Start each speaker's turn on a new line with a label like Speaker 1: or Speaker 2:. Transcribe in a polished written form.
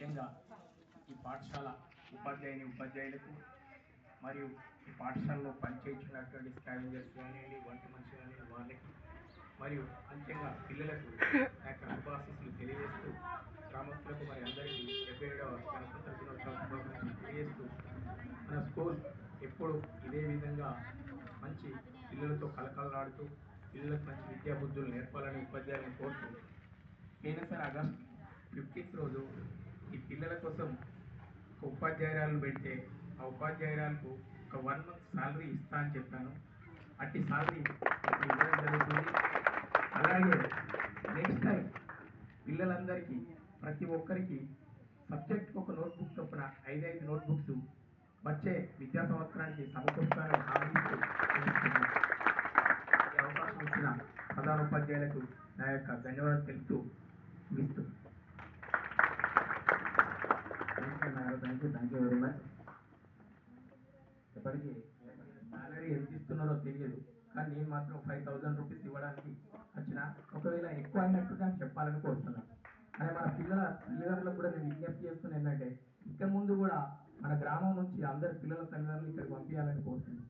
Speaker 1: ముఖ్యంగా ఈ పాఠశాల ఉపాధ్యాయులకు మరియు ఈ పాఠశాలలో పనిచేయించినటువంటి స్కావెంజర్స్ కానివ్వండి, వంట మనిషి కానివ్వండి వాళ్ళకి, మరియు ముఖ్యంగా పిల్లలకు నా యొక్క శుభాశీస్సులు తెలియజేస్తూ గ్రామస్తులకు మరి అందరికీ 77వ గణతంత్ర దినోత్సవ శుభాకాంక్షలు తెలియజేస్తూ మన స్కూల్ ఎప్పుడు ఇదే విధంగా మంచి పిల్లలతో కలకలలాడుతూ పిల్లలకు మంచి విద్యా బుద్ధులు నేర్పాలని ఉపాధ్యాయులను కోరుతూ పోయినసారి ఆగస్టు 15th రోజు ఈ పిల్లల కోసం ఒక ఉపాధ్యాయురాలు పెడితే ఆ ఉపాధ్యాయురాలకు ఒక 1 month శాలరీ ఇస్తా అని చెప్పాను. అట్టి శాలరీ ఇప్పుడు ఇవ్వడం జరుగుతుంది. అలాగే నెక్స్ట్ టైం పిల్లలందరికీ ప్రతి ఒక్కరికి సబ్జెక్ట్ ఒక నోట్బుక్ చొప్పున 5 నోట్బుక్స్ వచ్చే విద్యా సంవత్సరానికి సమకూర్చాలని హామీస్తూ ఈ అవకాశం ఇచ్చిన ప్రధాన ఉపాధ్యాయులకు నా యొక్క ధన్యవాదాలు తెలుపుతూ ముగిస్తూ థ్యాంక్ యూ వెరీ మచ్. ఎప్పటికీ సాలరీ ఎంత ఇస్తున్నారో తెలియదు, కానీ నేను మాత్రం 5000 రూపీస్ ఇవ్వడానికి వచ్చిన. ఒకవేళ ఎక్కువ అయినట్టు నాకు చెప్పాలని కోరుతున్నాను. అదే మన తల్లిదండ్రులకు కూడా నేను విజ్ఞప్తి చేస్తున్నా ఏంటంటే ఇక ముందు కూడా మన గ్రామం నుంచి అందరు పిల్లల తల్లిదండ్రులు ఇక్కడికి పంపించాలని కోరుతున్నాను.